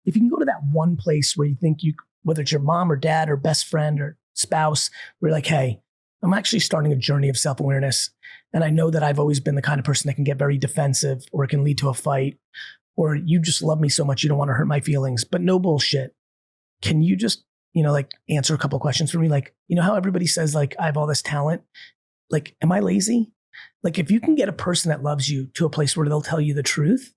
if you can go to that one place where you think whether it's your mom or dad or best friend or spouse, where you're like, hey, I'm actually starting a journey of self-awareness. And I know that I've always been the kind of person that can get very defensive, or it can lead to a fight, or you just love me so much you don't want to hurt my feelings, but no bullshit. Can you just, answer a couple of questions for me? Like, how everybody says like, I have all this talent. Like, am I lazy? Like, if you can get a person that loves you to a place where they'll tell you the truth,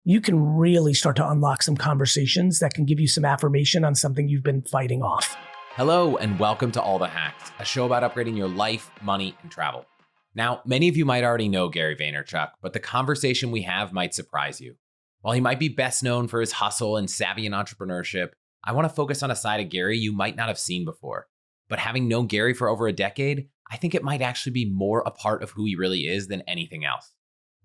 you can really start to unlock some conversations that can give you some affirmation on something you've been fighting off. Hello, and welcome to All the Hacks, a show about upgrading your life, money, and travel. Now, many of you might already know Gary Vaynerchuk, but the conversation we have might surprise you. While he might be best known for his hustle and savvy in entrepreneurship, I want to focus on a side of Gary you might not have seen before. But having known Gary for over a decade, I think it might actually be more a part of who he really is than anything else.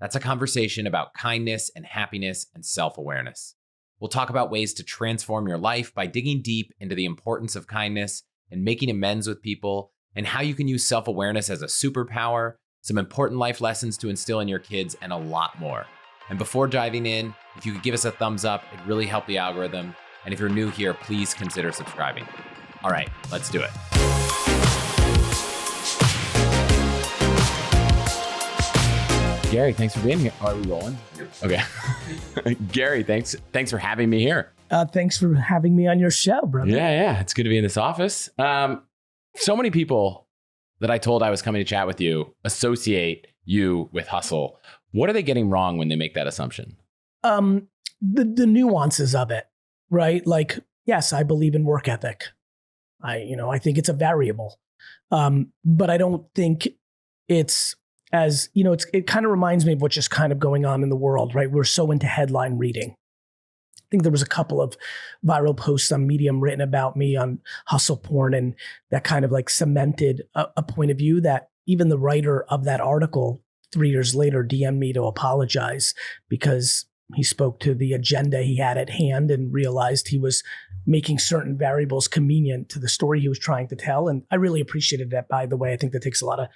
That's a conversation about kindness and happiness and self-awareness. We'll talk about ways to transform your life by digging deep into the importance of kindness and making amends with people, and how you can use self-awareness as a superpower, some important life lessons to instill in your kids, and a lot more. And before diving in, if you could give us a thumbs up, it'd really help the algorithm. And if you're new here, please consider subscribing. All right, let's do it. Gary, thanks for being here. Are we rolling? Okay. Gary, thanks for having me here. Thanks for having me on your show, brother. Yeah. It's good to be in this office. So many people that I told I was coming to chat with you associate you with hustle. What are they getting wrong when they make that assumption? The nuances of it, right? Like, yes, I believe in work ethic. I think it's a variable. But I don't think it's as, it kind of reminds me of what's just kind of going on in the world, right? We're so into headline reading. I think there was a couple of viral posts on Medium written about me on hustle porn, and that kind of like cemented a point of view that even the writer of that article 3 years later DM'd me to apologize because he spoke to the agenda he had at hand and realized he was making certain variables convenient to the story he was trying to tell. And I really appreciated that, by the way. I think that takes a lot of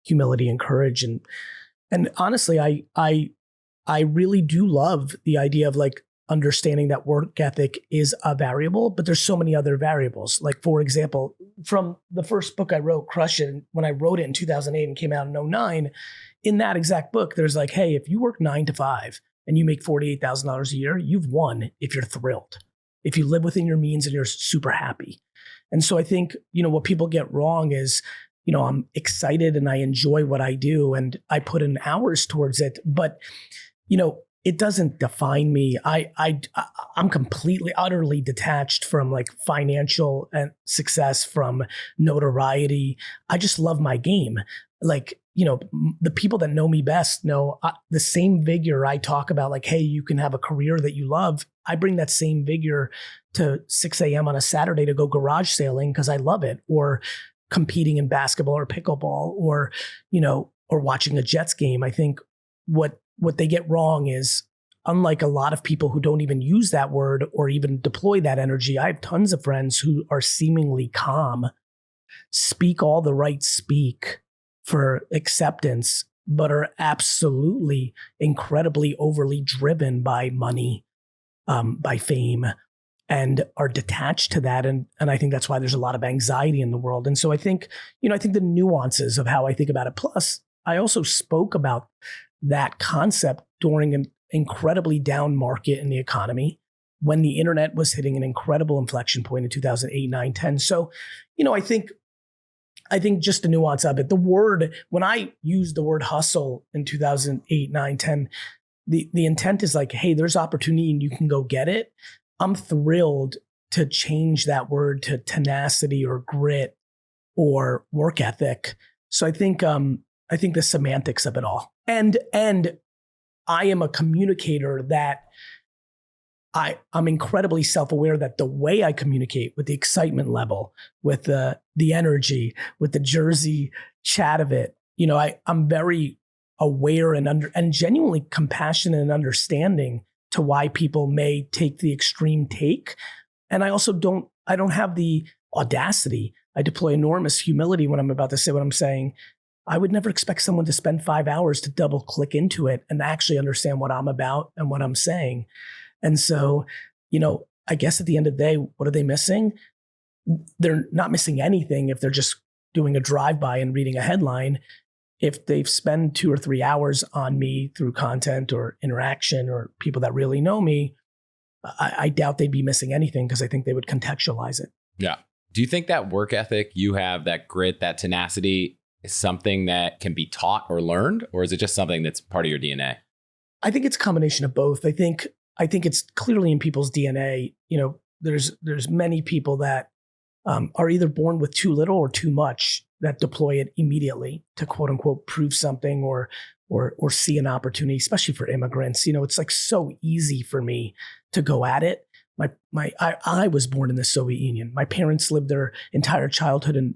humility and courage. And honestly, I really do love the idea of like understanding that work ethic is a variable, but there's so many other variables. Like, for example, from the first book I wrote, Crush It, when I wrote it in 2008 and came out in 2009, in that exact book, there's like, hey, if you work 9 to 5 and you make $48,000 a year, you've won if you're thrilled, if you live within your means and you're super happy. And so I think, what people get wrong is, I'm excited and I enjoy what I do and I put in hours towards it, but, it doesn't define me. I'm completely, utterly detached from like financial and success, from notoriety. I just love my game. Like, the people that know me best know the same vigor I talk about, like, hey, you can have a career that you love. I bring that same vigor to 6 a.m. on a Saturday to go garage sailing because I love it, or competing in basketball or pickleball, or watching a Jets game. I think what they get wrong is, unlike a lot of people who don't even use that word or even deploy that energy, I have tons of friends who are seemingly calm, speak all the right speak for acceptance, but are absolutely incredibly overly driven by money, by fame, and are detached to that. And I think that's why there's a lot of anxiety in the world. And so I think the nuances of how I think about it. Plus, I also spoke about that concept during an incredibly down market in the economy, when the internet was hitting an incredible inflection point in 2008, 9, 10. So, I think just the nuance of it, the word, when I used the word hustle in 2008, 9, 10, the intent is like, hey, there's opportunity and you can go get it. I'm thrilled to change that word to tenacity or grit or work ethic. So I think the semantics of it all. And I am a communicator that I'm incredibly self-aware that the way I communicate, with the excitement level, with the energy, with the Jersey chat of it, I'm very aware and genuinely compassionate and understanding to why people may take the extreme take. And I also don't have the audacity. I deploy enormous humility when I'm about to say what I'm saying. I would never expect someone to spend 5 hours to double click into it and actually understand what I'm about and what I'm saying. And so, I guess at the end of the day, what are they missing? They're not missing anything if they're just doing a drive-by and reading a headline. If they've spent 2 or 3 hours on me through content or interaction or people that really know me, I doubt they'd be missing anything because I think they would contextualize it. Yeah. Do you think that work ethic you have, that grit, that tenacity, is something that can be taught or learned, or is it just something that's part of your DNA? I think it's a combination of both. I think it's clearly in people's DNA. There's many people that are either born with too little or too much that deploy it immediately to quote unquote prove something or see an opportunity, especially for immigrants. It's like so easy for me to go at it. I was born in the Soviet Union. My parents lived their entire childhood and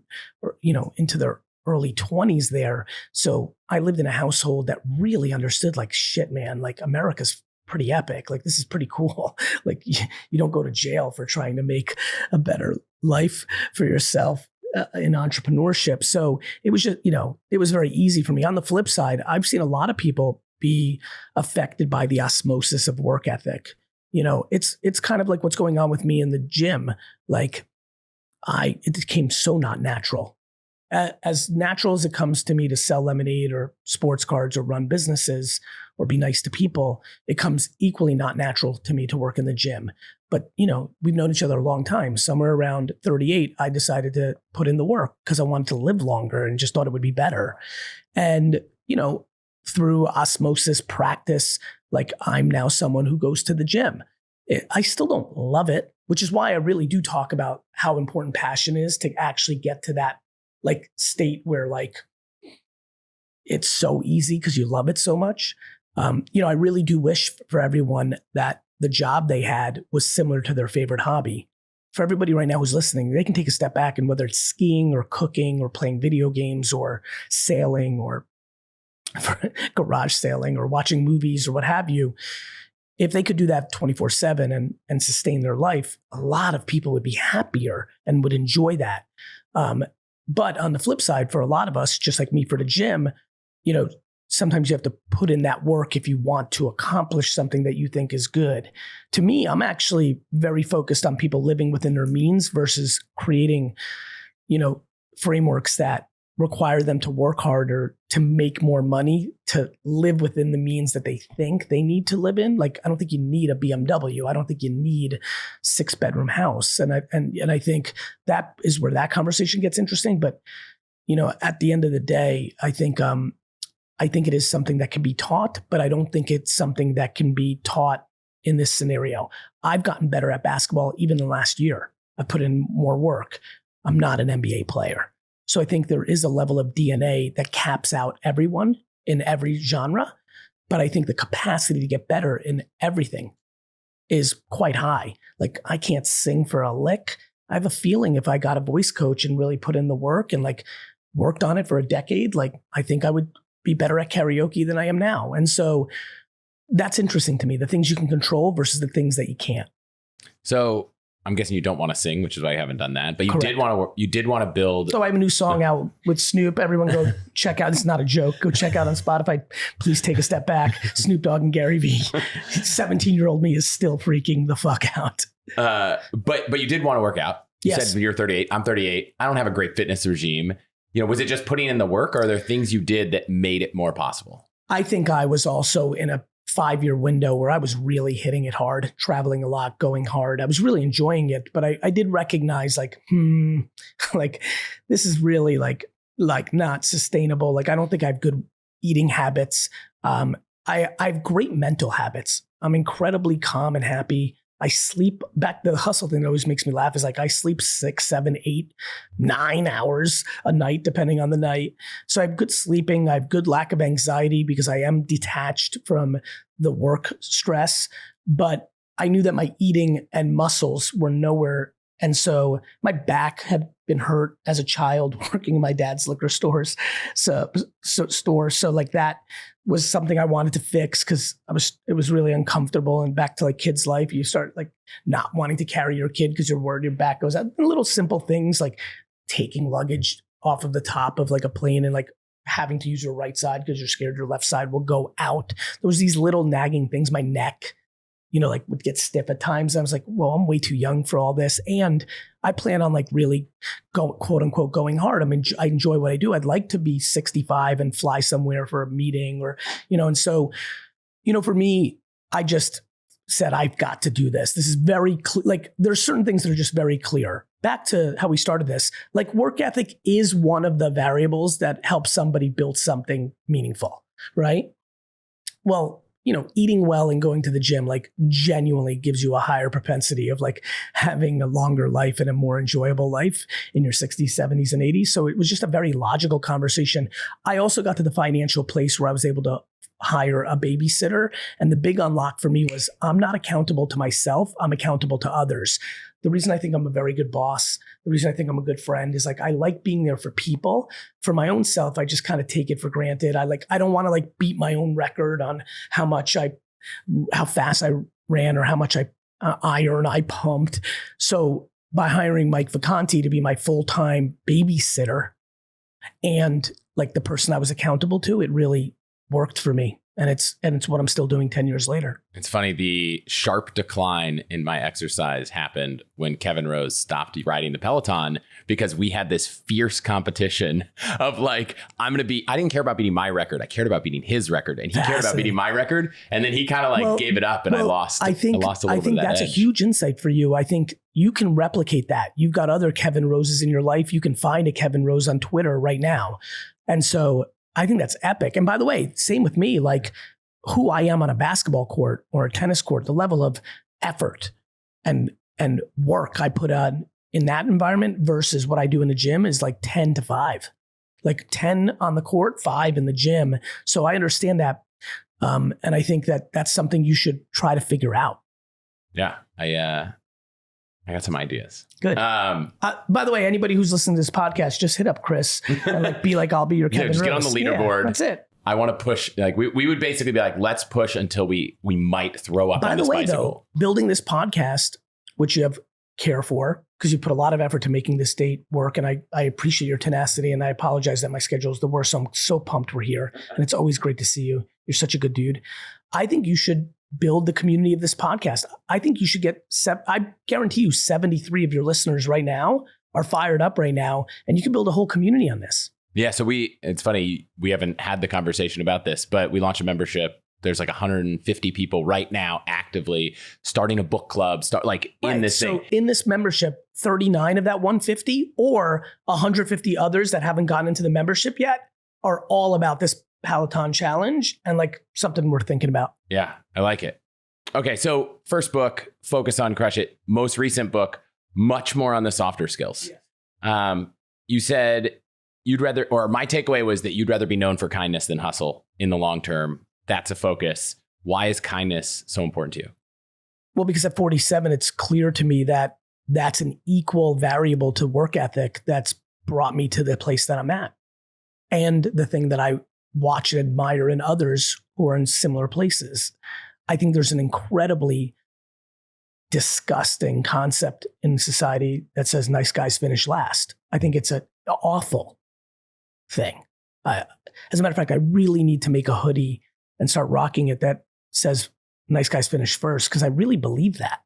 into their early 20s there. So I lived in a household that really understood like, shit, man, like America's pretty epic. Like, this is pretty cool. Like you don't go to jail for trying to make a better life for yourself in entrepreneurship. So it was just, it was very easy for me. On the flip side, I've seen a lot of people be affected by the osmosis of work ethic. It's kind of like what's going on with me in the gym. Like it became so not natural. As natural as it comes to me to sell lemonade or sports cards or run businesses or be nice to people, it comes equally not natural to me to work in the gym. But, we've known each other a long time. Somewhere around 38, I decided to put in the work because I wanted to live longer and just thought it would be better. And, through osmosis practice, like I'm now someone who goes to the gym. I still don't love it, which is why I really do talk about how important passion is to actually get to that like state where like it's so easy because you love it so much. I really do wish for everyone that the job they had was similar to their favorite hobby. For everybody right now who's listening, they can take a step back, and whether it's skiing or cooking or playing video games or sailing or garage sailing or watching movies or what have you, if they could do that 24/7 and sustain their life, a lot of people would be happier and would enjoy that. But on the flip side, for a lot of us, just like me for the gym, sometimes you have to put in that work if you want to accomplish something that you think is good. To me, I'm actually very focused on people living within their means versus creating, frameworks that require them to work harder to make more money to live within the means that they think they need to live in. Like, I don't think you need a BMW. I don't think you need a 6-bedroom house. And I think that is where that conversation gets interesting. But, at the end of the day, I think it is something that can be taught, but I don't think it's something that can be taught in this scenario. I've gotten better at basketball even in the last year. I've put in more work. I'm not an NBA player. So I think there is a level of DNA that caps out everyone in every genre. But I think the capacity to get better in everything is quite high. Like, I can't sing for a lick. I have a feeling if I got a voice coach and really put in the work and like worked on it for a decade, like I think I would be better at karaoke than I am now. And so that's interesting to me, the things you can control versus the things that you can't. So I'm guessing you don't want to sing, which is why you haven't done that. But you Correct. did want to build. So I have a new song out with Snoop. Everyone go check out. This is not a joke. Go check out on Spotify. Please take a step back. Snoop Dogg and GaryVee. 17-year-old me is still freaking the fuck out. But you did want to work out. You Yes. said you're 38. I'm 38. I don't have a great fitness regime. Was it just putting in the work, or are there things you did that made it more possible? I think I was also in a 5-year window where I was really hitting it hard, traveling a lot, going hard. I was really enjoying it, but I did recognize like, like this is really like not sustainable. Like, I don't think I have good eating habits. I have great mental habits. I'm incredibly calm and happy. I sleep. Back the hustle thing that always makes me laugh is like I sleep 6, 7, 8, 9 hours a night, depending on the night. So I have good sleeping. I have good lack of anxiety because I am detached from the work stress. But I knew that my eating and muscles were nowhere. And so my back had been hurt as a child working in my dad's liquor stores. So like that was something I wanted to fix because it was really uncomfortable. And back to like kids' life, you start like not wanting to carry your kid because you're worried your back goes out. And little simple things like taking luggage off of the top of like a plane and like having to use your right side because you're scared your left side will go out. There was these little nagging things, my neck. like would get stiff at times. I was like, well, I'm way too young for all this. And I plan on like really quote unquote going hard. I mean, I enjoy what I do. I'd like to be 65 and fly somewhere for a meeting or, and so, for me, I just said, I've got to do this. This is very clear. Like there's certain things that are just very clear. Back to how we started this, like work ethic is one of the variables that helps somebody build something meaningful, right? Well, eating well and going to the gym, like genuinely gives you a higher propensity of like having a longer life and a more enjoyable life in your 60s, 70s, and 80s. So it was just a very logical conversation. I also got to the financial place where I was able to hire a babysitter. And the big unlock for me was I'm not accountable to myself. I'm accountable to others. The reason I think I'm a very good boss, the reason I think I'm a good friend is like, I like being there for people. For my own self, I just kind of take it for granted. I don't want to like beat my own record on how fast I ran or how much I pumped. So by hiring Mike Vacanti to be my full-time babysitter and like the person I was accountable to, it really worked for me. And it's what I'm still doing 10 years later. It's funny. The sharp decline in my exercise happened when Kevin Rose stopped riding the Peloton because we had this fierce competition of like, I didn't care about beating my record. I cared about beating his record and he cared about beating my record. And then he kind of like gave it up and I lost. I lost a little bit of that that's edge. A huge insight for you. I think you can replicate that. You've got other Kevin Roses in your life. You can find a Kevin Rose on Twitter right now. And so I think that's epic. And by the way, same with me, like who I am on a basketball court or a tennis court, the level of effort and work I put on in that environment versus what I do in the gym is like 10 to 5, like 10 on the court, 5 in the gym. So I understand that. And I think that that's something you should try to figure out. Yeah. I got some ideas. Good. By the way, anybody who's listening to this podcast, just hit up Chris and like be like, I'll be your Kevin Rose. Just get on the leaderboard. Yeah, that's it. I want to push. Like we would basically be like, let's push until we might throw up on this bicycle. By the way, though, building this podcast, which you have care for, because you put a lot of effort to making this date work, and I appreciate your tenacity, and I apologize that my schedule is the worst. So I'm so pumped we're here, and it's always great to see you. You're such a good dude. I think you should build the community of this podcast. I think you should get, I guarantee you 73 of your listeners right now are fired up right now, and you can build a whole community on this. Yeah. So it's funny, we haven't had the conversation about this, but we launched a membership. There's like 150 people right now actively starting a book club, in this thing. So in this membership, 39 of that 150 or 150 others that haven't gotten into the membership yet are all about this Peloton challenge and like something we're thinking about. Yeah, I like it. Okay, so first book, focus on crush it. Most recent book, much more on the softer skills. Yes. You said my takeaway was that you'd rather be known for kindness than hustle in the long term. That's a focus. Why is kindness so important to you? Well, because at 47, it's clear to me that that's an equal variable to work ethic that's brought me to the place that I'm at. And the thing that I watch and admire in others who are in similar places. I think there's an incredibly disgusting concept in society that says nice guys finish last. I think it's an awful thing. As a matter of fact, I really need to make a hoodie and start rocking it that says nice guys finish first, because I really believe that.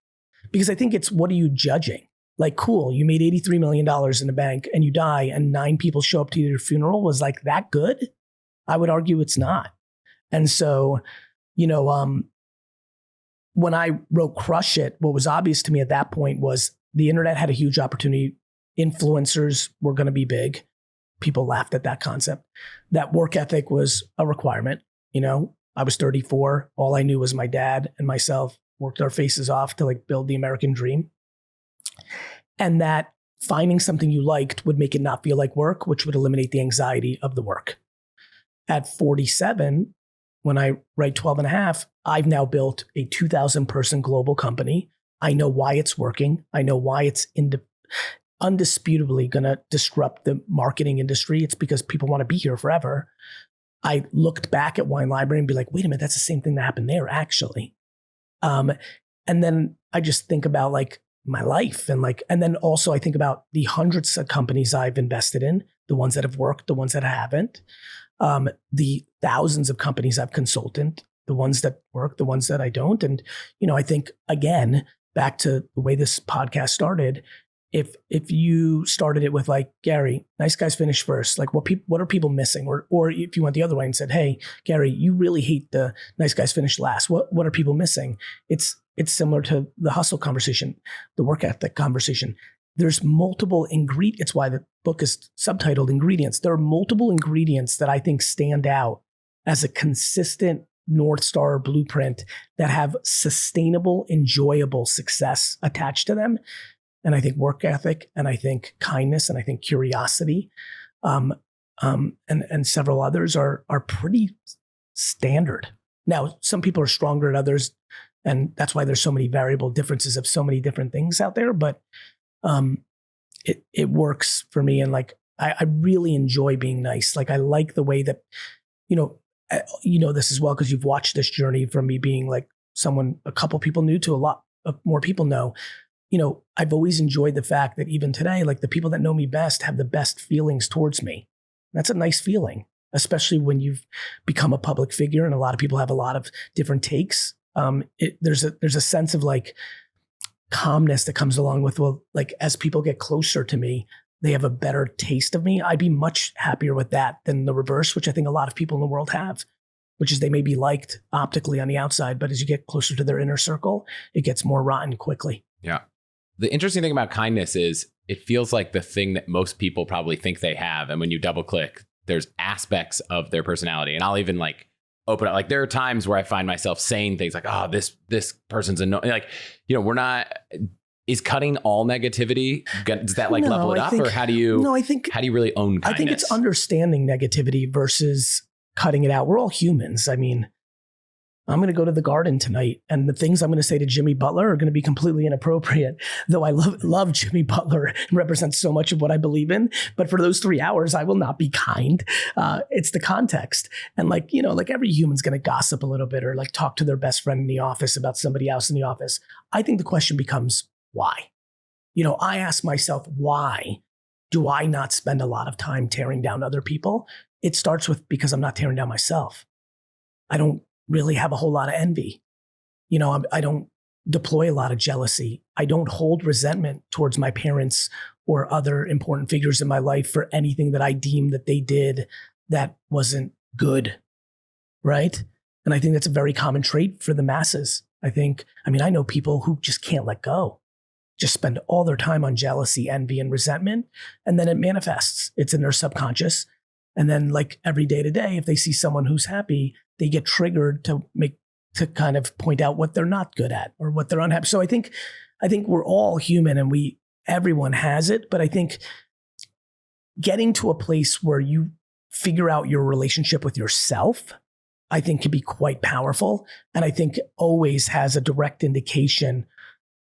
Because I think it's, what are you judging? Like, cool, you made $83 million in the bank and you die and 9 people show up to your funeral. Was like that good? I would argue it's not. And so, when I wrote Crush It, what was obvious to me at that point was the internet had a huge opportunity. Influencers were going to be big. People laughed at that concept. That work ethic was a requirement. I was 34. All I knew was my dad and myself worked our faces off to like build the American dream. And that finding something you liked would make it not feel like work, which would eliminate the anxiety of the work. At 47, when I write 12 and a half, I've now built a 2,000 person global company. I know why it's working. I know why it's undisputably going to disrupt the marketing industry. It's because people want to be here forever. I looked back at Wine Library and be like, wait a minute, that's the same thing that happened there, actually. And then I just think about like my life and then also I think about the hundreds of companies I've invested in, the ones that have worked, the ones that haven't, the thousands of companies I've consulted the ones that work, the ones that I don't. And, I think, again, back to the way this podcast started, if you started it with like, Gary, nice guys finish first, like what are people missing? Or if you went the other way and said, hey, Gary, you really hate the nice guys finish last. What are people missing? It's similar to the hustle conversation, the work ethic conversation. There's multiple ingredients. It's why the book is subtitled Ingredients. There are multiple ingredients that I think stand out as a consistent North Star blueprint that have sustainable, enjoyable success attached to them. And I think work ethic, and I think kindness, and I think curiosity, and several others are pretty standard. Now, some people are stronger at others, and that's why there's so many variable differences of so many different things out there. But it works for me, and like I really enjoy being nice. Like I like the way that this as well, because you've watched this journey from me being like someone a couple people knew to a lot of more people know. I've always enjoyed the fact that even today, like the people that know me best have the best feelings towards me. That's a nice feeling, especially when you've become a public figure and a lot of people have a lot of different takes. There's a sense of like calmness that comes along with, well, like as people get closer to me, they have a better taste of me. I'd be much happier with that than the reverse, which I think a lot of people in the world have, which is they may be liked optically on the outside, but as you get closer to their inner circle, it gets more rotten quickly. Yeah. The interesting thing about kindness is it feels like the thing that most people probably think they have. And when you double click, there's aspects of their personality. And I'll even like open up. Like there are times where I find myself saying things like, oh, this person's annoying. Like, we're not, is cutting all negativity, does that like level it up? Or how do you really own kindness? I think it's understanding negativity versus cutting it out. We're all humans. I mean, I'm going to go to the garden tonight, and the things I'm going to say to Jimmy Butler are going to be completely inappropriate, though I love Jimmy Butler and represents so much of what I believe in. But for those 3 hours, I will not be kind. It's the context. And like every human's going to gossip a little bit or like talk to their best friend in the office about somebody else in the office. I think the question becomes why? I ask myself, why do I not spend a lot of time tearing down other people? It starts with because I'm not tearing down myself. I don't really have a whole lot of envy. I don't deploy a lot of jealousy. I don't hold resentment towards my parents or other important figures in my life for anything that I deem that they did that wasn't good, right? And I think that's a very common trait for the masses. I know people who just can't let go, just spend all their time on jealousy, envy, and resentment, and then it manifests. It's in their subconscious. And then like every day to day, if they see someone who's happy, they get triggered to kind of point out what they're not good at or what they're unhappy. So I think we're all human and everyone has it, but I think getting to a place where you figure out your relationship with yourself, I think can be quite powerful. And I think always has a direct indication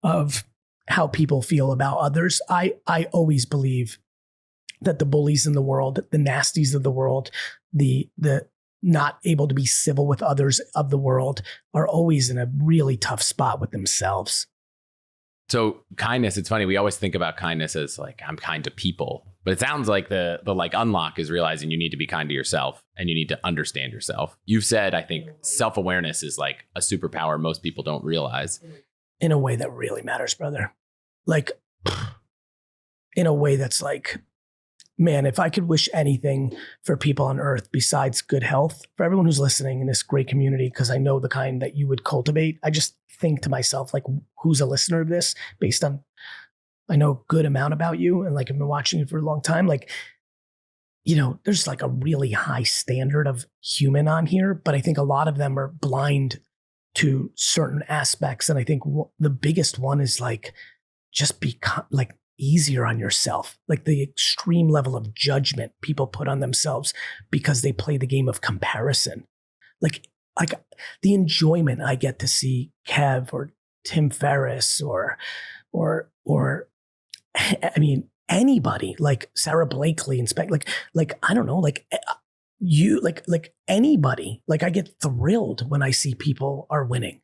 of how people feel about others. I always believe that the bullies in the world, the nasties of the world, the not able to be civil with others of the world are always in a really tough spot with themselves. So kindness, it's funny. We always think about kindness as like, I'm kind to people, but it sounds like the like unlock is realizing you need to be kind to yourself and you need to understand yourself. You've said, I think self-awareness is like a superpower most people don't realize. In a way that really matters, brother. Like in a way that's like, man, if I could wish anything for people on earth besides good health, for everyone who's listening in this great community, because I know the kind that you would cultivate, I just think to myself, like, who's a listener of this based on, I know a good amount about you and like I've been watching you for a long time. Like, there's like a really high standard of human on here, but I think a lot of them are blind to certain aspects. And I think the biggest one is like, just be like easier on yourself, like the extreme level of judgment people put on themselves because they play the game of comparison. Like the enjoyment I get to see Kev or Tim Ferriss or I mean anybody like Sarah Blakely and like I don't know, like you like anybody, like I get thrilled when I see people are winning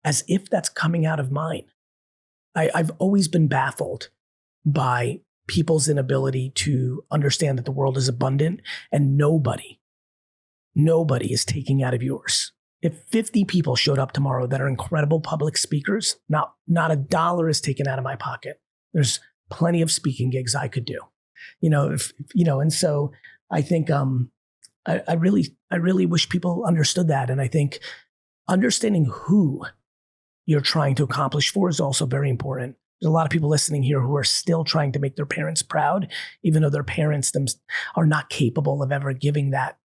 as if that's coming out of mine. I've always been baffled by people's inability to understand that the world is abundant and nobody is taking out of yours. If 50 people showed up tomorrow that are incredible public speakers, not a dollar is taken out of my pocket. There's plenty of speaking gigs I could do, and so I think I really wish people understood that. And I think understanding who you're trying to accomplish for is also very important. There's a lot of people listening here who are still trying to make their parents proud, even though their parents are not capable of ever giving that,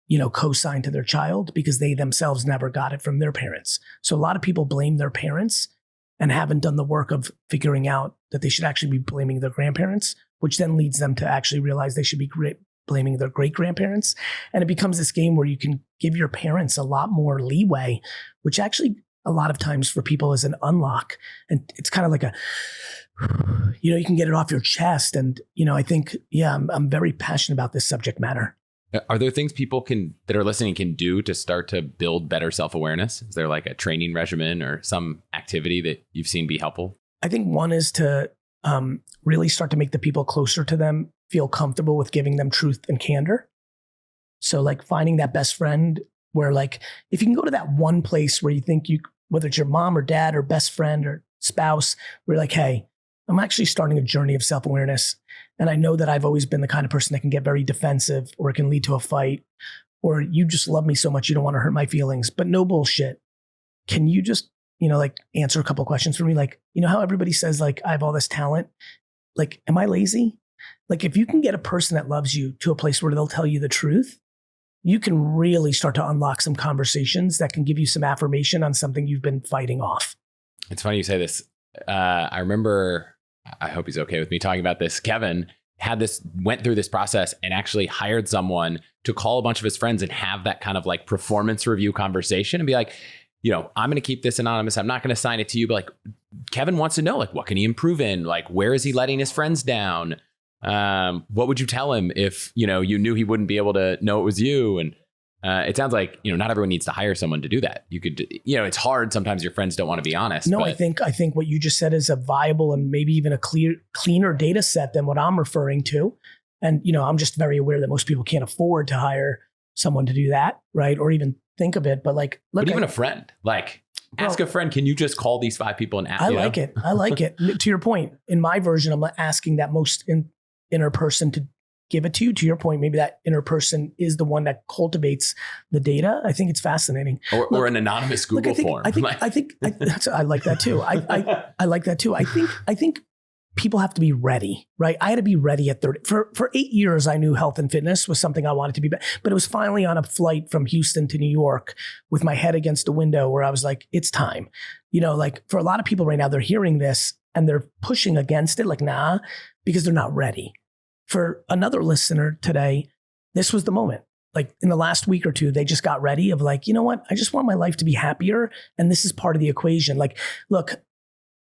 cosign to their child because they themselves never got it from their parents. So a lot of people blame their parents and haven't done the work of figuring out that they should actually be blaming their grandparents, which then leads them to actually realize they should be blaming their great-grandparents. And it becomes this game where you can give your parents a lot more leeway, which actually a lot of times for people is an unlock. And it's kind of like you can get it off your chest. And, I think, I'm very passionate about this subject matter. Are there things people that are listening can do to start to build better self-awareness? Is there like a training regimen or some activity that you've seen be helpful? I think one is to really start to make the people closer to them feel comfortable with giving them truth and candor. So like finding that best friend where like, if you can go to that one place where you think whether it's your mom or dad or best friend or spouse, where you're like, hey, I'm actually starting a journey of self-awareness. And I know that I've always been the kind of person that can get very defensive or it can lead to a fight, or you just love me so much you don't want to hurt my feelings, but no bullshit. Can you just, answer a couple of questions for me? Like, how everybody says like, I have all this talent. Like, am I lazy? Like if you can get a person that loves you to a place where they'll tell you the truth, you can really start to unlock some conversations that can give you some affirmation on something you've been fighting off. It's funny you say this. I remember, I hope he's okay with me talking about this. Kevin went through this process and actually hired someone to call a bunch of his friends and have that kind of like performance review conversation and be like, I'm going to keep this anonymous. I'm not going to sign it to you. But like, Kevin wants to know, like, what can he improve in? Like, where is he letting his friends down? What would you tell him if, you knew he wouldn't be able to know it was you? And it sounds like, not everyone needs to hire someone to do that. You could, it's hard. Sometimes your friends don't want to be honest. No, I think what you just said is a viable and maybe even a cleaner data set than what I'm referring to. And, I'm just very aware that most people can't afford to hire someone to do that, right? Or even think of it. But like, look, but even a friend, like ask a friend, can you just call these 5 people and ask? I like it. To your point, in my version, I'm asking that most inner person to give it to you. To your point, maybe that inner person is the one that cultivates the data. I think it's fascinating. Or an anonymous Google form. I like that too. I like that too. I think people have to be ready, right? I had to be ready at 30. For 8 years, I knew health and fitness was something I wanted to be, but it was finally on a flight from Houston to New York with my head against a window where I was like, it's time. Like for a lot of people right now, they're hearing this and they're pushing against it, like, nah, because they're not ready. For another listener today, this was the moment. Like in the last week or two, they just got ready of like, you know what? I just want my life to be happier. And this is part of the equation. Like, look,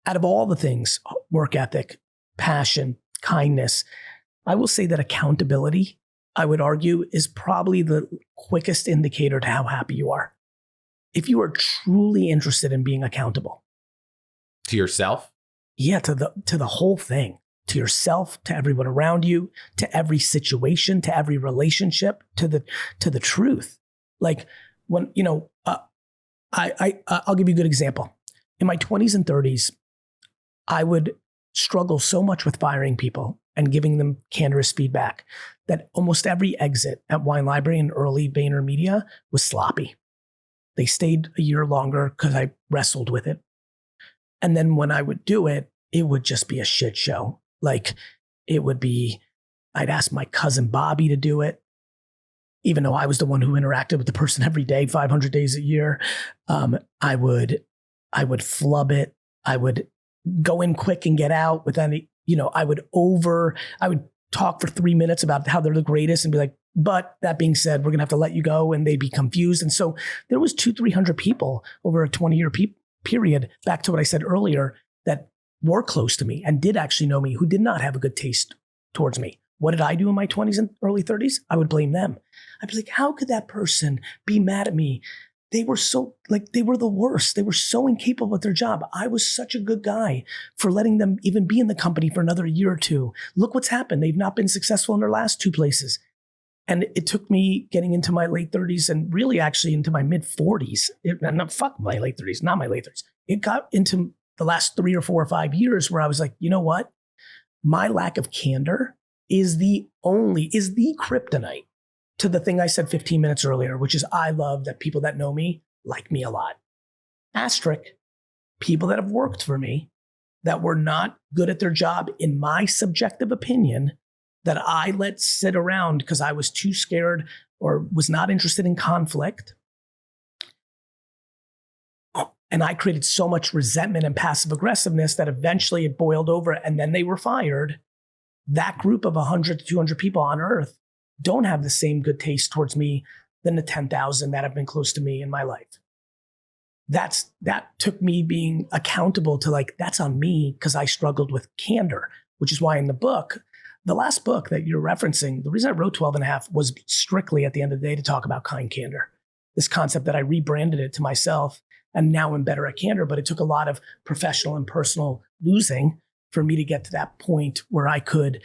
out of all the things, work ethic, passion, kindness, I will say that accountability, I would argue, is probably the quickest indicator to how happy you are. If you are truly interested in being accountable. To yourself? Yeah, to the whole thing. To yourself, to everyone around you, to every situation, to every relationship, to the truth. Like when, I'll give you a good example. In my 20s and 30s, I would struggle so much with firing people and giving them candorous feedback that almost every exit at Wine Library and early VaynerMedia was sloppy. They stayed a year longer because I wrestled with it. And then when I would do it, it would just be a shit show. Like I'd ask my cousin Bobby to do it, even though I was the one who interacted with the person every day, 500 days a year. I would flub it. I would go in quick and get out with any, I would talk for 3 minutes about how they're the greatest and be like, but that being said, we're going to have to let you go. And they'd be confused. And so there was 200-300 people over a 20-year period, back to what I said earlier, that were close to me and did actually know me, who did not have a good taste towards me. What did I do in my 20s and early 30s? I would blame them. I'd be like, how could that person be mad at me? They were they were the worst. They were so incapable at their job. I was such a good guy for letting them even be in the company for another year or two. Look what's happened. They've not been successful in their last 2 places. And it took me getting into my late 30s and really actually into my mid 40s. Fuck my late 30s, not my late 30s. It got into the last 3 or 4 or 5 years where I was like, you know what? My lack of candor is the kryptonite to the thing I said 15 minutes earlier, which is I love that people that know me like me a lot. Asterisk, people that have worked for me that were not good at their job, in my subjective opinion, that I let sit around because I was too scared or was not interested in conflict. And I created so much resentment and passive aggressiveness that eventually it boiled over and then they were fired. That group of 100 to 200 people on earth don't have the same good taste towards me than the 10,000 that have been close to me in my life. That took me being accountable to like, that's on me because I struggled with candor, which is why in the book, the last book that you're referencing, the reason I wrote 12 and a half was strictly at the end of the day to talk about kind candor. This concept that I rebranded it to myself and now I'm better at candor, but it took a lot of professional and personal losing for me to get to that point where I could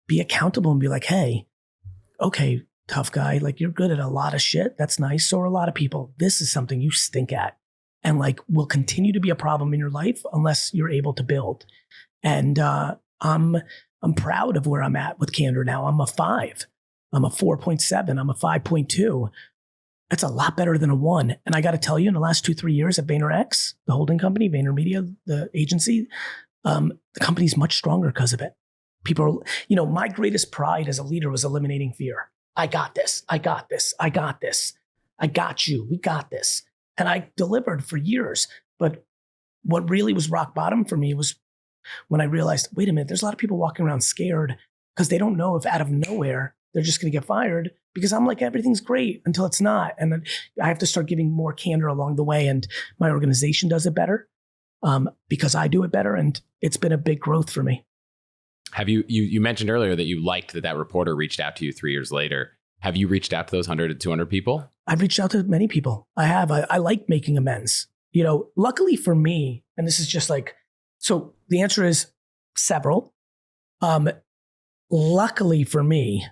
be accountable and be like, hey, okay, tough guy, like you're good at a lot of shit. That's nice. So are a lot of people. This is something you stink at and like will continue to be a problem in your life unless you're able to build. And I'm proud of where I'm at with candor now. I'm a 5. I'm a 4.7. I'm a 5.2. That's a lot better than a 1. And I got to tell you, in the last 2-3 years at VaynerX, the holding company, VaynerMedia, the agency, the company's much stronger because of it. People are, my greatest pride as a leader was eliminating fear. I got this. I got this. I got this. I got you. We got this. And I delivered for years. But what really was rock bottom for me was when I realized, wait a minute, there's a lot of people walking around scared because they don't know if out of nowhere they're just going to get fired because I'm like, everything's great until it's not. And then I have to start giving more candor along the way. And my organization does it better because I do it better. And it's been a big growth for me. Have you mentioned earlier that you liked that reporter reached out to you 3 years later. Have you reached out to those 100 to 200 people? I've reached out to many people. I have. I like making amends. Luckily for me, and this is just like, so the answer is several. Luckily for me,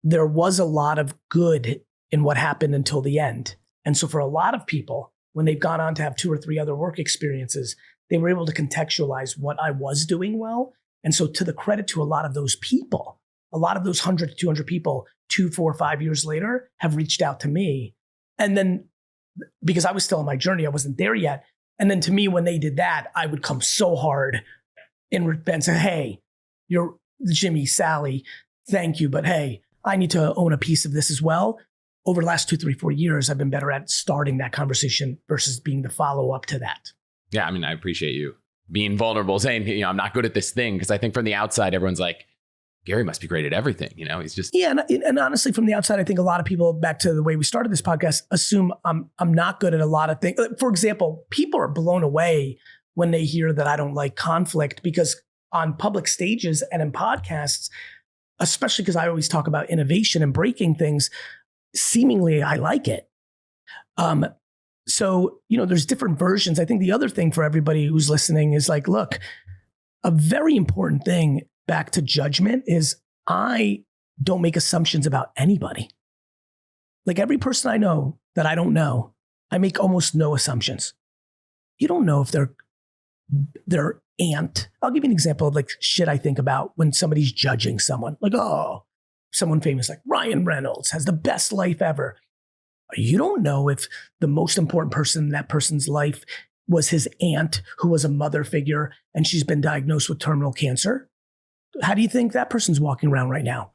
there was a lot of good in what happened until the end. And so for a lot of people, when they've gone on to have 2 or 3 other work experiences, they were able to contextualize what I was doing well. And so to the credit to a lot of those people, a lot of those 100 to 200 people, 2, 4, 5 years later have reached out to me. And then because I was still on my journey, I wasn't there yet. And then to me, when they did that, I would come so hard and say, hey, you're Jimmy, Sally, thank you. But hey, I need to own a piece of this as well. Over the last 2, 3, 4 years, I've been better at starting that conversation versus being the follow-up to that. Yeah, I mean, I appreciate you being vulnerable, saying, I'm not good at this thing. Because I think from the outside, everyone's like, Gary must be great at everything. He's just. Yeah. And honestly, from the outside, I think a lot of people, back to the way we started this podcast, assume I'm not good at a lot of things. For example, people are blown away when they hear that I don't like conflict because on public stages and in podcasts, especially because I always talk about innovation and breaking things, seemingly I like it. So, there's different versions. I think the other thing for everybody who's listening is like, look, a very important thing back to judgment is I don't make assumptions about anybody. Like every person I know that I don't know, I make almost no assumptions. You don't know if their aunt. I'll give you an example of like shit I think about when somebody's judging someone. Like, oh, someone famous like Ryan Reynolds has the best life ever. You don't know if the most important person in that person's life was his aunt who was a mother figure and she's been diagnosed with terminal cancer. How do you think that person's walking around right now?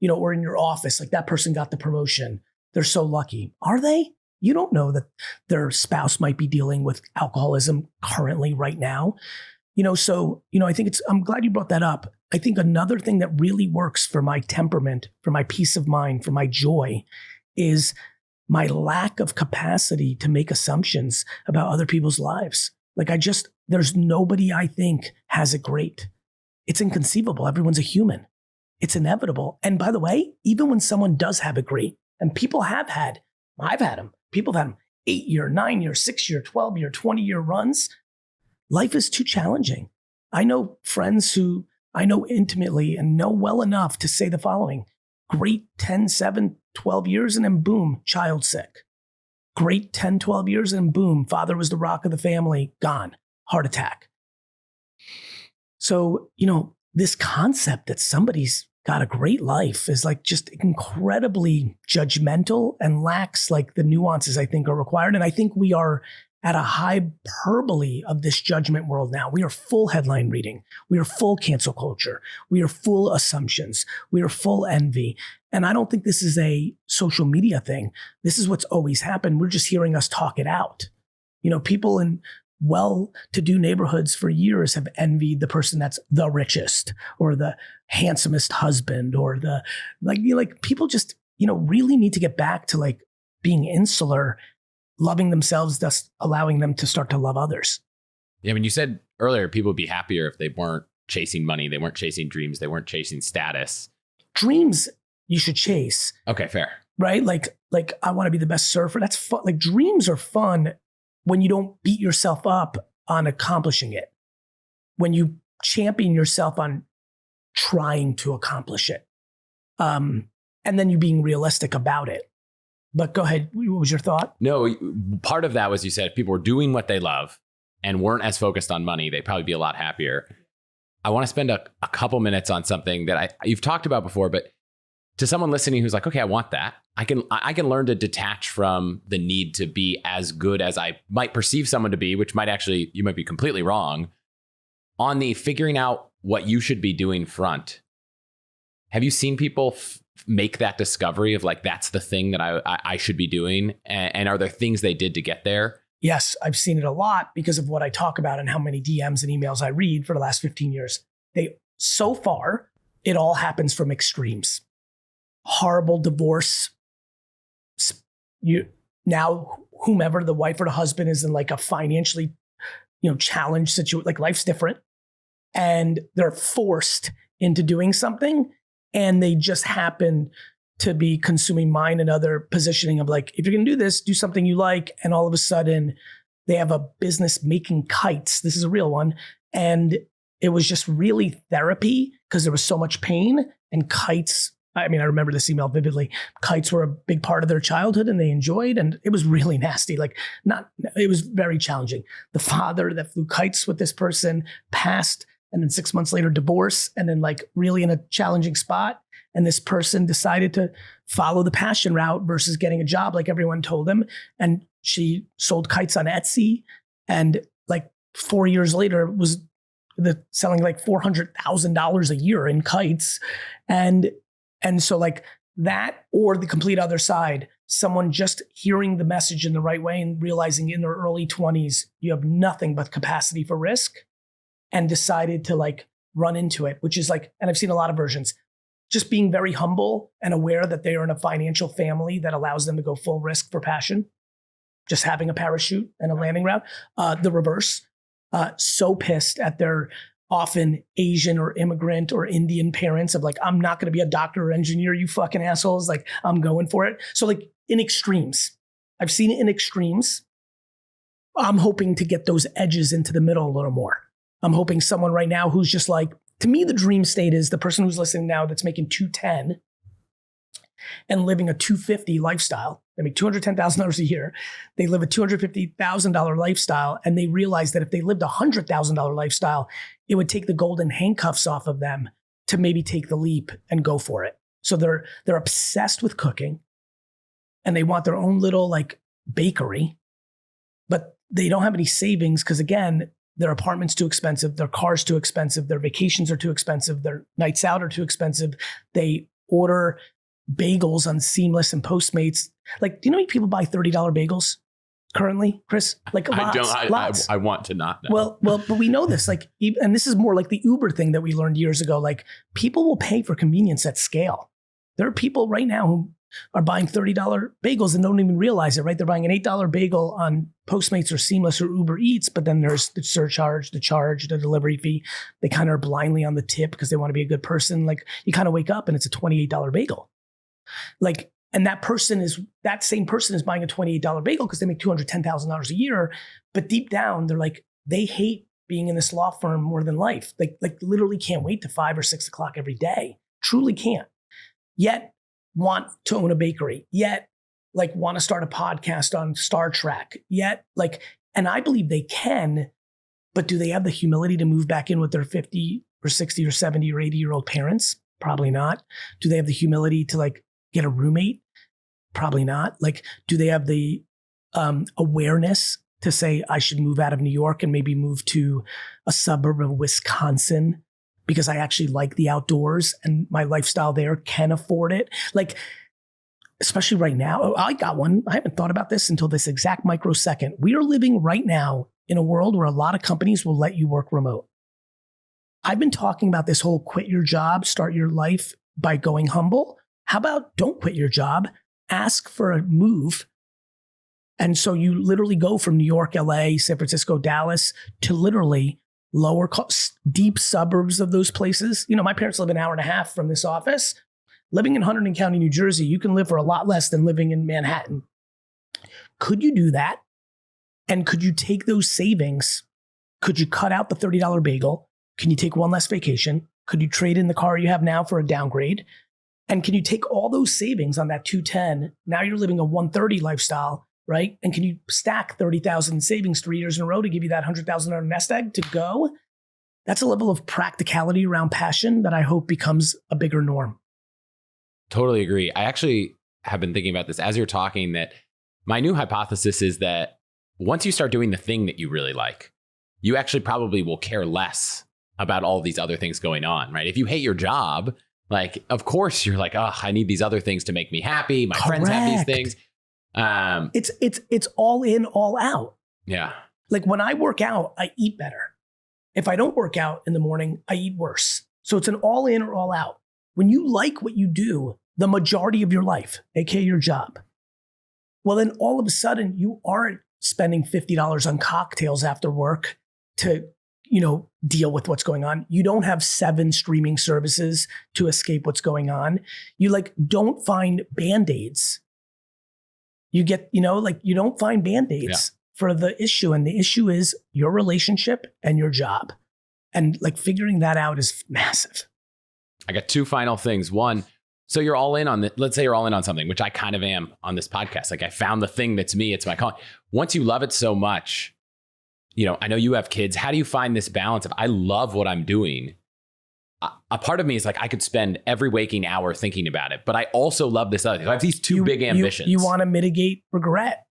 Or in your office, like that person got the promotion. They're so lucky. Are they? You don't know that their spouse might be dealing with alcoholism currently right now. I think I'm glad you brought that up. I think another thing that really works for my temperament, for my peace of mind, for my joy is my lack of capacity to make assumptions about other people's lives. Like there's nobody I think has it great. It's inconceivable. Everyone's a human. It's inevitable. And by the way, even when someone does have it great, and I've had them, people have had them 8-year, 9-year, 6-year, 12-year, 20-year runs. Life is too challenging. I know friends who I know intimately and know well enough to say the following: Great 10, 7, 12 years, and then boom, child sick. Great 10, 12 years, and boom, father was the rock of the family, gone, heart attack. So, this concept that somebody's got a great life is like just incredibly judgmental and lacks like the nuances I think are required. And I think we are at a hyperbole of this judgment world now. We are full headline reading. We are full cancel culture. We are full assumptions. We are full envy. And I don't think this is a social media thing. This is what's always happened. We're just hearing us talk it out. People in well-to-do neighborhoods for years have envied the person that's the richest or the handsomest husband or the people just, really need to get back to like being insular, loving themselves, thus allowing them to start to love others. Yeah, I mean, you said earlier people would be happier if they weren't chasing money, they weren't chasing dreams, they weren't chasing status. Dreams you should chase. Okay, fair. Right? Like I want to be the best surfer. That's fun. Like dreams are fun when you don't beat yourself up on accomplishing it. When you champion yourself on trying to accomplish it. And then you being realistic about it. But go ahead. What was your thought? No, part of that was you said if people were doing what they love and weren't as focused on money, they'd probably be a lot happier. I want to spend a couple minutes on something that you've talked about before, but to someone listening who's like, okay, I want that. I can learn to detach from the need to be as good as I might perceive someone to be, which you might be completely wrong. On the figuring out what you should be doing front, have you seen people make that discovery of like, that's the thing that I should be doing? And are there things they did to get there? Yes, I've seen it a lot because of what I talk about and how many DMs and emails I read for the last 15 years. So far, it all happens from extremes. Horrible divorce. Now, whomever the wife or the husband is in like a financially, challenged situation, like life's different, and they're forced into doing something, and they just happen to be consuming mind and other positioning of like, if you're going to do this, do something you like, and all of a sudden they have a business making kites. This is a real one, and it was just really therapy because there was so much pain, and kites. I mean, I remember this email vividly. Kites were a big part of their childhood and they enjoyed, and it was really nasty. It was very challenging. The father that flew kites with this person passed, and then 6 months later, divorce, and then like really in a challenging spot. And this person decided to follow the passion route versus getting a job like everyone told him. And she sold kites on Etsy, and like 4 years later was selling like $400,000 a year in kites. And so like that, or the complete other side, someone just hearing the message in the right way and realizing in their early 20s, you have nothing but capacity for risk, and decided to like run into it, which is like, and I've seen a lot of versions, just being very humble and aware that they are in a financial family that allows them to go full risk for passion, just having a parachute and a landing route. The reverse, so pissed at their often Asian or immigrant or Indian parents of like, I'm not going to be a doctor or engineer, you fucking assholes. Like, I'm going for it. So like in extremes, I've seen it in extremes. I'm hoping to get those edges into the middle a little more. I'm hoping someone right now who's just like, to me, the dream state is the person who's listening now that's making $210 and living a $250 lifestyle. They make $210,000 a year. They live a $250,000 lifestyle, and they realize that if they lived a $100,000 lifestyle, it would take the golden handcuffs off of them to maybe take the leap and go for it. So they're obsessed with cooking, and they want their own little like bakery, but they don't have any savings because again, their apartment's too expensive, their car's too expensive, their vacations are too expensive, their nights out are too expensive. They order bagels on Seamless and Postmates. Like, do you know how many people buy $30 bagels currently, Chris? Like lots. I want to not know. Well, but we know this. Like, and this is more like the Uber thing that we learned years ago. Like, people will pay for convenience at scale. There are people right now who are buying $30 bagels and don't even realize it, right? They're buying an $8 bagel on Postmates or Seamless or Uber Eats, but then there's the surcharge, the charge, the delivery fee. They kind of are blindly on the tip because they want to be a good person. Like, you kind of wake up and it's a $28 bagel. Like, and that same person is buying a $28 bagel because they make $210,000 a year. But deep down, they're like, they hate being in this law firm more than life. Like literally can't wait to 5 or 6 o'clock every day. Truly can't. Yet want to own a bakery, yet like want to start a podcast on Star Trek, yet like, and I believe they can, but do they have the humility to move back in with their 50 or 60 or 70 or 80-year-old parents? Probably not. Do they have the humility to like get a roommate? Probably not. Like, do they have the awareness to say, I should move out of New York and maybe move to a suburb of Wisconsin because I actually like the outdoors and my lifestyle there can afford it? Like, especially right now, I got one. I haven't thought about this until this exact microsecond. We are living right now in a world where a lot of companies will let you work remote. I've been talking about this whole quit your job, start your life by going humble. How about don't quit your job, ask for a move. And so you literally go from New York, LA, San Francisco, Dallas to literally lower cost, deep suburbs of those places. You know, my parents live an hour and a half from this office. Living in Hunterdon County, New Jersey, you can live for a lot less than living in Manhattan. Could you do that? And could you take those savings? Could you cut out the $30 bagel? Can you take one less vacation? Could you trade in the car you have now for a downgrade? And can you take all those savings on that 210? Now you're living a 130 lifestyle, right? And can you stack 30,000 in savings 3 years in a row to give you that $100,000 nest egg to go? That's a level of practicality around passion that I hope becomes a bigger norm. Totally agree. I actually have been thinking about this as you're talking, that my new hypothesis is that once you start doing the thing that you really like, you actually probably will care less about all these other things going on, right? If you hate your job, like, of course you're like, oh, I need these other things to make me happy. My friends have these things. It's all in, all out. Yeah. Like when I work out, I eat better. If I don't work out in the morning, I eat worse. So it's an all in or all out. When you like what you do, the majority of your life, aka your job, well, then all of a sudden you aren't spending $50 on cocktails after work to, you know, deal with what's going on. You don't have 7 streaming services to escape what's going on. You like don't find Band-Aids. You get, you know, like you don't find Band-Aids for the issue. And the issue is your relationship and your job. And like figuring that out is massive. I got 2 final things. One, so you're all in on let's say you're all in on something, which I kind of am on this podcast. Like I found the thing that's me, it's my calling. Once you love it so much, you know, I know you have kids. How do you find this balance of I love what I'm doing? A part of me is like, I could spend every waking hour thinking about it, but I also love this other thing. So I have these 2 big ambitions. You want to mitigate regret.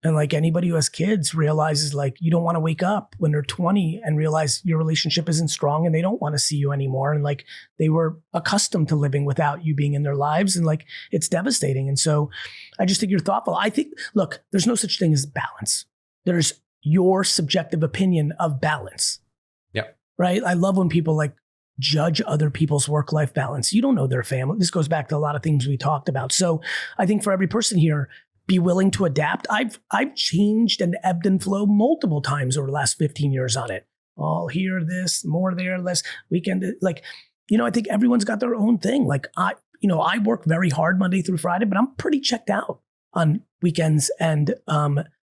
And like anybody who has kids realizes like you don't want to wake up when they're 20 and realize your relationship isn't strong and they don't want to see you anymore. And like they were accustomed to living without you being in their lives. And like it's devastating. And so I just think you're thoughtful. I think, look, there's no such thing as balance. There's your subjective opinion of balance. Yep. Right? I love when people like judge other people's work-life balance. You don't know their family. This goes back to a lot of things we talked about. So I think for every person here, be willing to adapt. I've changed and ebbed and flowed multiple times over the last 15 years on it. All here, this, more there, less weekend. Like, you know, I think everyone's got their own thing. Like I work very hard Monday through Friday, but I'm pretty checked out on weekends and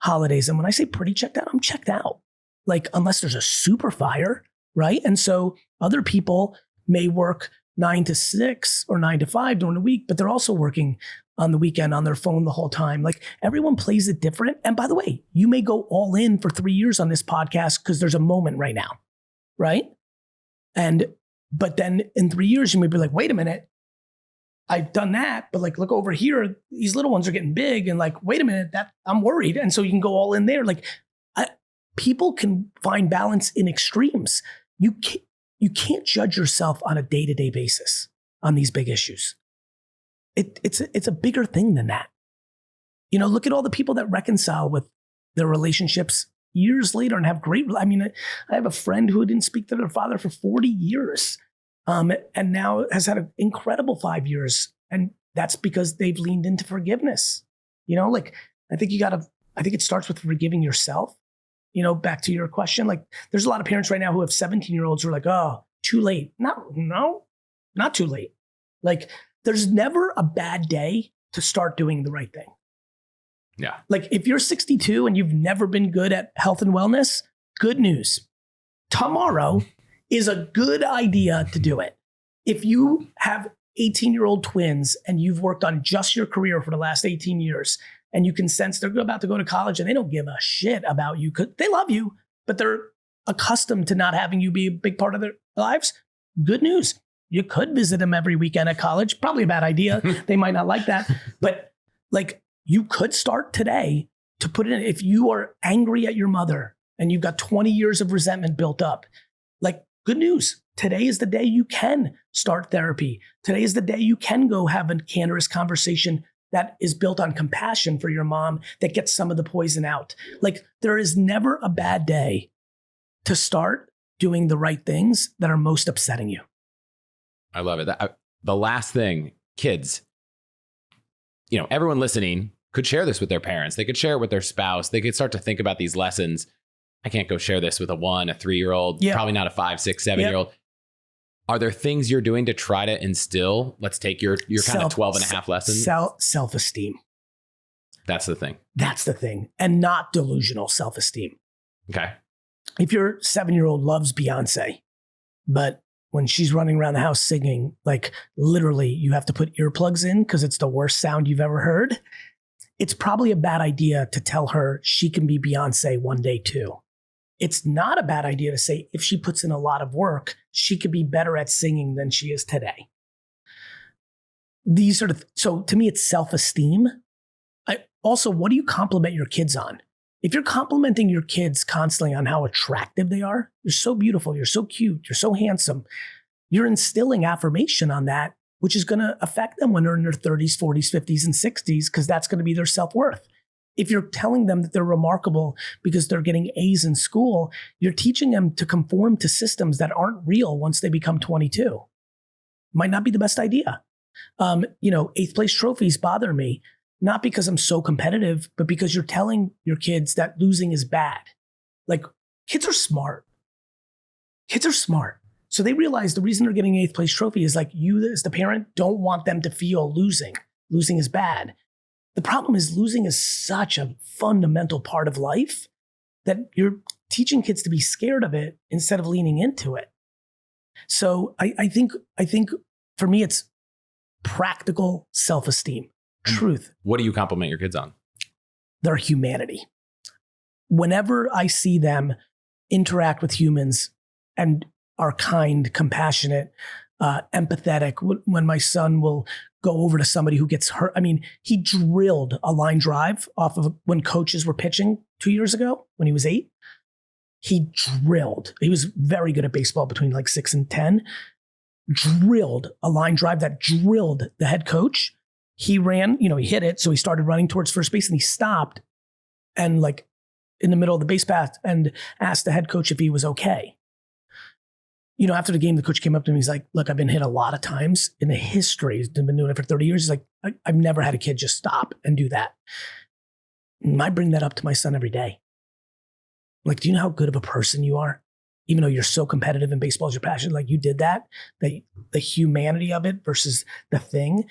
holidays. And when I say pretty checked out, I'm checked out. Like unless there's a super fire, right? And so other people may work 9 to 6 or 9 to 5 during the week, but they're also working on the weekend on their phone the whole time. Like everyone plays it different. And by the way, you may go all in for 3 years on this podcast because there's a moment right now, right? But then in 3 years, you may be like, wait a minute, I've done that, but like, look over here, these little ones are getting big and like, wait a minute, that I'm worried. And so you can go all in there. Like people can find balance in extremes. You can't judge yourself on a day-to-day basis on these big issues. It's a bigger thing than that. You know, look at all the people that reconcile with their relationships years later and have great, I mean, I have a friend who didn't speak to their father for 40 years and now has had an incredible 5 years. And that's because they've leaned into forgiveness. You know, like, I think it starts with forgiving yourself. You know, back to your question, like there's a lot of parents right now who have 17-year-olds who are like, oh, too late. No, not too late. Like there's never a bad day to start doing the right thing. Yeah. Like if you're 62 and you've never been good at health and wellness, good news. Tomorrow is a good idea to do it. If you have 18-year-old twins and you've worked on just your career for the last 18 years and you can sense they're about to go to college and they don't give a shit about you. They love you, but they're accustomed to not having you be a big part of their lives. Good news. You could visit them every weekend at college. Probably a bad idea. They might not like that. But like you could start today to put it in. If you are angry at your mother and you've got 20 years of resentment built up, like good news. Today is the day you can start therapy. Today is the day you can go have a candorous conversation that is built on compassion for your mom that gets some of the poison out. Like there is never a bad day to start doing the right things that are most upsetting you. I love it. The last thing, kids, everyone listening could share this with their parents. They could share it with their spouse. They could start to think about these lessons. I can't go share this with a 1, a 3-year-old, probably not a 5, 6, 7-year-old. Are there things you're doing to try to instill? Let's take your kind of 12 and a half lessons. Self-esteem. That's the thing. That's the thing. And not delusional self-esteem. Okay. If your 7-year-old loves Beyonce, but when she's running around the house singing, like literally you have to put earplugs in because it's the worst sound you've ever heard, it's probably a bad idea to tell her she can be Beyonce one day too. It's not a bad idea to say if she puts in a lot of work, she could be better at singing than she is today. So to me, it's self-esteem. Also, what do you compliment your kids on? If you're complimenting your kids constantly on how attractive they are, you're so beautiful, you're so cute, you're so handsome, you're instilling affirmation on that, which is going to affect them when they're in their 30s, 40s, 50s, and 60s, because that's going to be their self-worth. If you're telling them that they're remarkable because they're getting A's in school, you're teaching them to conform to systems that aren't real once they become 22. Might not be the best idea. 8th place trophies bother me, not because I'm so competitive, but because you're telling your kids that losing is bad. Like kids are smart. Kids are smart. So they realize the reason they're getting an 8th place trophy is like you as the parent don't want them to feel losing. Losing is bad. The problem is losing is such a fundamental part of life that you're teaching kids to be scared of it instead of leaning into it. So I think for me, it's practical self-esteem, truth. What do you compliment your kids on? Their humanity. Whenever I see them interact with humans and are kind, compassionate, empathetic, when my son will go over to somebody who gets hurt. I mean, he drilled a line drive off of when coaches were pitching 2 years ago when he was 8. He was very good at baseball between like 6 and 10, drilled a line drive that drilled the head coach. He ran, he hit it. So he started running towards first base and he stopped and like in the middle of the base path and asked the head coach if he was okay. After the game, the coach came up to me. He's like, look, I've been hit a lot of times in the history. He's been doing it for 30 years. He's like, I've never had a kid just stop and do that. And I bring that up to my son every day. Like, do you know how good of a person you are? Even though you're so competitive and baseball is your passion, like you did that, the humanity of it versus the thing.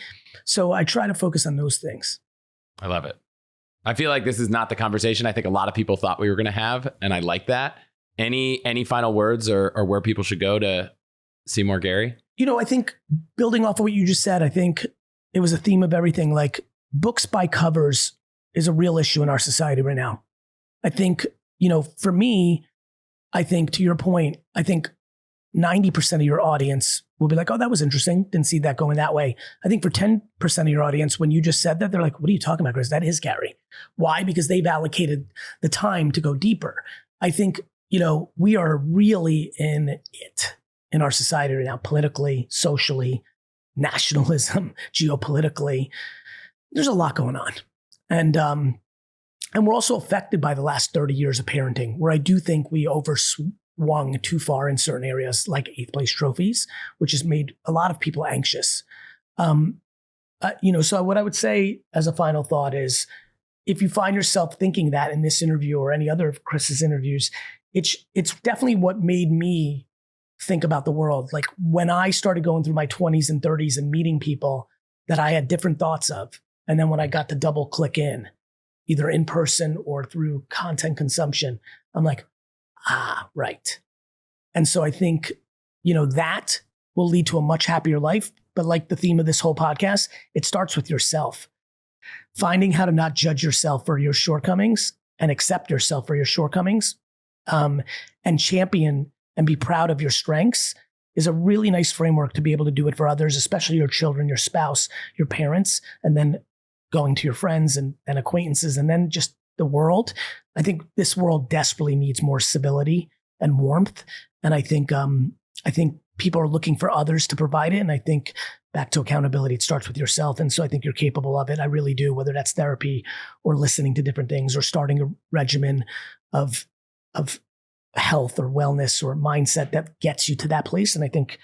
So I try to focus on those things. I love it. I feel like this is not the conversation I think a lot of people thought we were going to have. And I like that. Any final words or where people should go to see more Gary? I think building off of what you just said, I think it was a theme of everything. Like books by covers is a real issue in our society right now. I think, for me, I think to your point, I think 90% of your audience will be like, oh, that was interesting. Didn't see that going that way. I think for 10% of your audience, when you just said that, they're like, what are you talking about, Chris? That is Gary. Why? Because they've allocated the time to go deeper. I think we are really in our society right now, politically, socially, nationalism, geopolitically. There's a lot going on. And we're also affected by the last 30 years of parenting, where I do think we overswung too far in certain areas like 8th place trophies, which has made a lot of people anxious. So what I would say as a final thought is, if you find yourself thinking that in this interview or any other of Chris's interviews, it's definitely what made me think about the world. Like when I started going through my 20s and 30s and meeting people that I had different thoughts of. And then when I got to double click in, either in person or through content consumption, I'm like, right. And so I think, that will lead to a much happier life but like the theme of this whole podcast, it starts with yourself. Finding how to not judge yourself for your shortcomings and accept yourself for your shortcomings, and champion and be proud of your strengths is a really nice framework to be able to do it for others, especially your children, your spouse, your parents, and then going to your friends and acquaintances, and then just the world. I think this world desperately needs more civility and warmth. And I think people are looking for others to provide it. And I think back to accountability, it starts with yourself. And so I think you're capable of it. I really do, whether that's therapy or listening to different things or starting a regimen of health or wellness or mindset that gets you to that place. And I think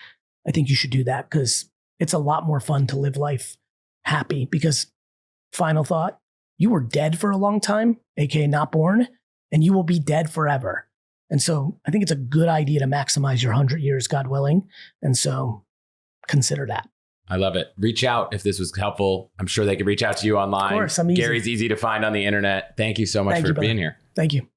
you should do that, because it's a lot more fun to live life happy. Because final thought, you were dead for a long time, aka not born, and you will be dead forever. And so I think it's a good idea to maximize your 100 years, God willing. And so consider that. I love it. Reach out if this was helpful. I'm sure they could reach out to you online. Of course, I'm easy. Gary's easy to find on the internet. Thank you so much for being here. Thank you.